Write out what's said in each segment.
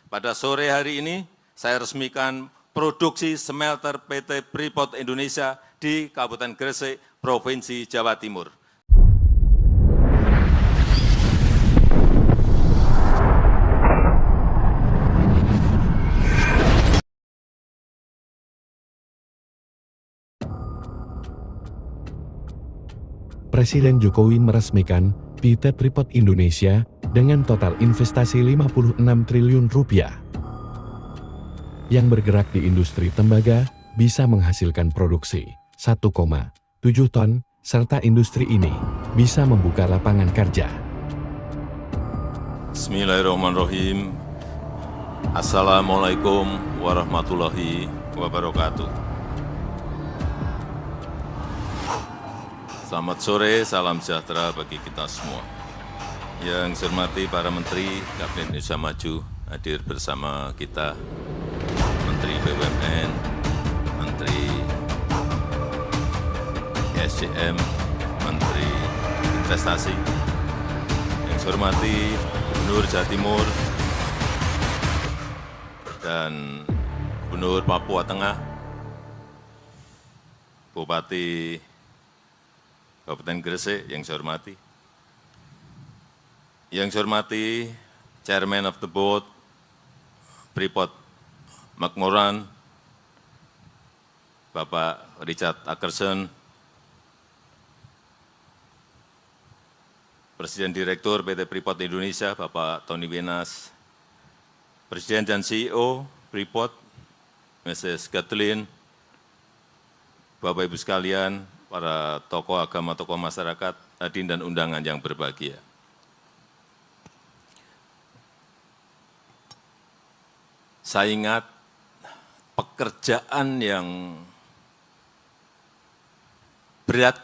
pada sore hari ini saya resmikan produksi smelter PT Freeport Indonesia di Kabupaten Gresik, Provinsi Jawa Timur. Presiden Jokowi meresmikan PT Freeport Indonesia dengan total investasi Rp56 triliun yang bergerak di industri tembaga bisa menghasilkan produksi 1,7 ton, serta industri ini bisa membuka lapangan kerja. Bismillahirrahmanirrahim. Assalamualaikum warahmatullahi wabarakatuh. Selamat sore, salam sejahtera bagi kita semua. Yang saya hormati para Menteri Kabinet Indonesia Maju hadir bersama kita, Menteri BUMN, Menteri SDM, Menteri Investasi. Yang saya hormati Gubernur Jawa Timur dan Gubernur Papua Tengah, Bupati Kabupaten Gresik yang saya hormati. Yang saya hormati Chairman of the Board, Freeport McMoran, Bapak Richard Ackerson, Presiden Direktur PT Freeport Indonesia, Bapak Tony Wenas, Presiden dan CEO Freeport, Mrs. Kathleen, Bapak Ibu sekalian, para tokoh agama, tokoh masyarakat, hadirin dan undangan yang berbahagia. Saya ingat pekerjaan yang berat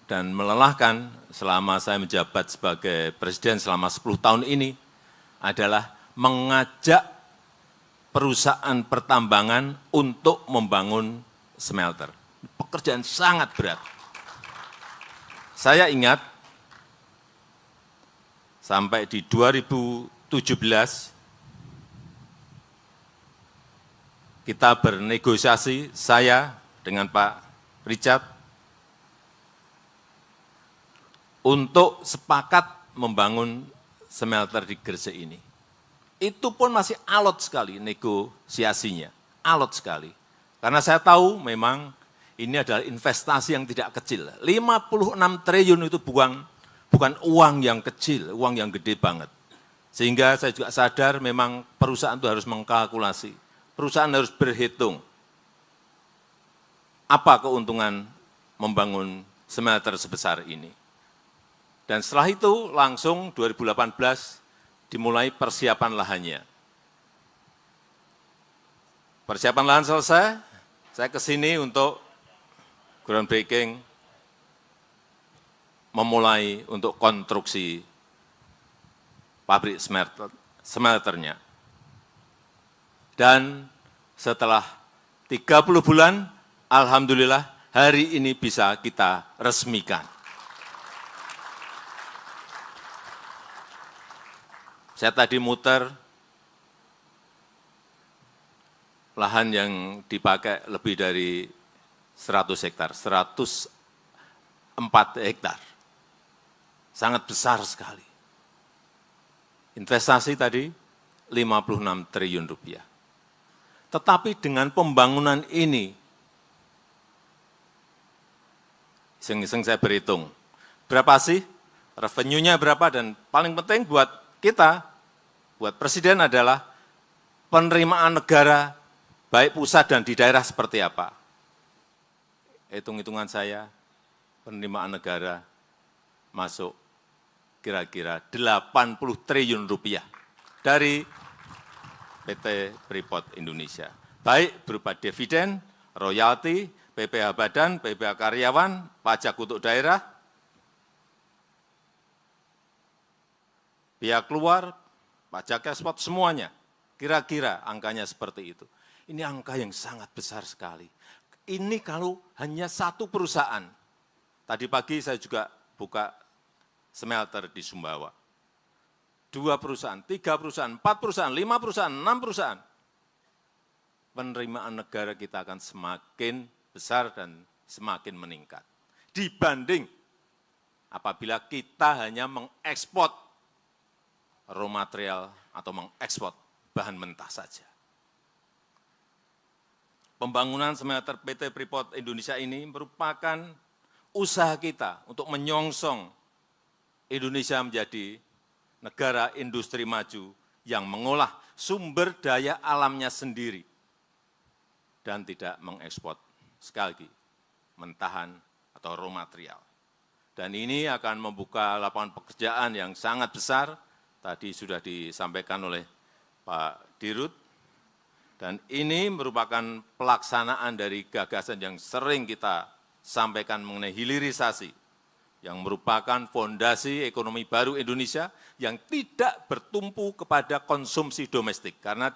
dan melelahkan selama saya menjabat sebagai presiden selama 10 tahun ini adalah mengajak perusahaan pertambangan untuk membangun smelter. Pekerjaan sangat berat. Saya ingat sampai di 2017 kita bernegosiasi, saya dengan Pak Richard, untuk sepakat membangun smelter di Gresik ini. Itu pun masih alot sekali negosiasinya, alot sekali. Karena saya tahu memang ini adalah investasi yang tidak kecil. 56 triliun itu bukan uang yang kecil, uang yang gede banget. Sehingga saya juga sadar memang perusahaan itu harus mengkalkulasi. Perusahaan harus berhitung apa keuntungan membangun smelter sebesar ini. Dan setelah itu langsung 2018 dimulai persiapan lahannya. Persiapan lahan selesai, saya ke sini untuk groundbreaking, memulai untuk konstruksi pabrik smelternya. Dan setelah 30 bulan, alhamdulillah hari ini bisa kita resmikan. Saya tadi muter, lahan yang dipakai lebih dari 100 hektar, 104 hektar. Sangat besar sekali. Investasi tadi 56 triliun rupiah. Tetapi dengan pembangunan ini, iseng-iseng saya berhitung, berapa sih revenue-nya berapa, dan paling penting buat kita, buat Presiden adalah penerimaan negara, baik pusat dan di daerah seperti apa. Hitung-hitungan saya, penerimaan negara masuk kira-kira 80 triliun rupiah dari PT Freeport Indonesia. Baik berupa dividen, royalti, PPh badan, PPh karyawan, pajak untuk daerah, pihak luar, pajak ekspor, semuanya. Kira-kira angkanya seperti itu. Ini angka yang sangat besar sekali. Ini kalau hanya satu perusahaan. Tadi pagi saya juga buka smelter di Sumbawa. 2 perusahaan, 3 perusahaan, 4 perusahaan, 5 perusahaan, 6 perusahaan, penerimaan negara kita akan semakin besar dan semakin meningkat. Dibanding apabila kita hanya mengekspor raw material atau mengekspor bahan mentah saja. Pembangunan smelter PT Freeport Indonesia ini merupakan usaha kita untuk menyongsong Indonesia menjadi negara industri maju yang mengolah sumber daya alamnya sendiri dan tidak mengekspor, sekali lagi, mentahan atau raw material. Dan ini akan membuka lapangan pekerjaan yang sangat besar, tadi sudah disampaikan oleh Pak Dirut, dan ini merupakan pelaksanaan dari gagasan yang sering kita sampaikan mengenai hilirisasi, yang merupakan fondasi ekonomi baru Indonesia yang tidak bertumpu kepada konsumsi domestik, karena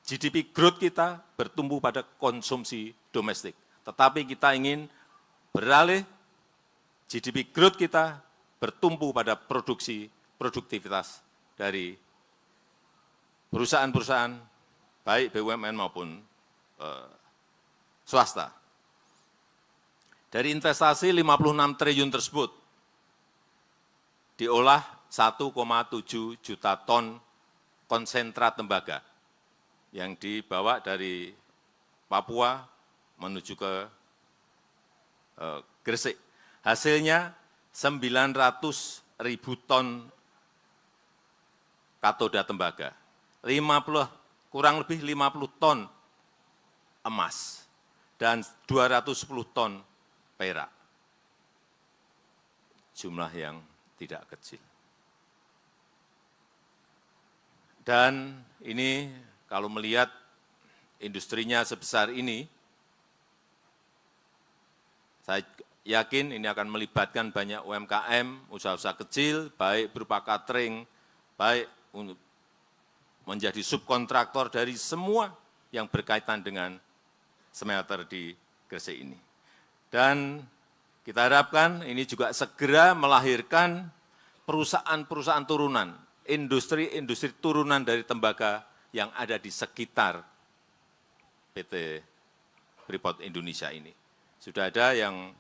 GDP growth kita bertumbuh pada konsumsi domestik. Tetapi kita ingin beralih GDP growth kita bertumbuh pada produktivitas dari perusahaan-perusahaan, baik BUMN maupun swasta. Dari investasi 56 triliun tersebut, diolah 1,7 juta ton konsentrat tembaga yang dibawa dari Papua menuju ke Gresik. Hasilnya 900.000 ton katoda tembaga, kurang lebih 50 ton emas, dan 210 ton perak. Jumlah yang tidak kecil. Dan ini kalau melihat industrinya sebesar ini, saya yakin ini akan melibatkan banyak UMKM, usaha-usaha kecil, baik berupa catering, baik untuk menjadi subkontraktor dari semua yang berkaitan dengan smelter di Gresik ini. Dan kita harapkan ini juga segera melahirkan perusahaan-perusahaan turunan, industri-industri turunan dari tembaga yang ada di sekitar PT Freeport Indonesia ini. Sudah ada yang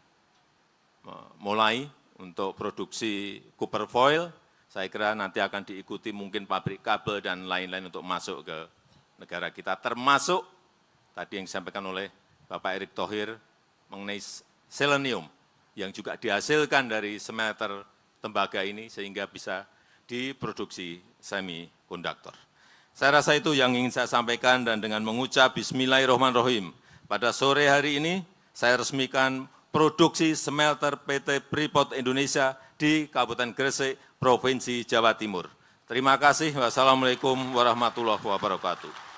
mulai untuk produksi copper foil, saya kira nanti akan diikuti mungkin pabrik kabel dan lain-lain untuk masuk ke negara kita, termasuk tadi yang disampaikan oleh Bapak Erick Thohir mengenai selenium yang juga dihasilkan dari smelter tembaga ini sehingga bisa diproduksi semikonduktor. Saya rasa itu yang ingin saya sampaikan, dan dengan mengucap Bismillahirrahmanirrahim, pada sore hari ini saya resmikan produksi smelter PT Freeport Indonesia di Kabupaten Gresik, Provinsi Jawa Timur. Terima kasih. Wassalamualaikum warahmatullahi wabarakatuh.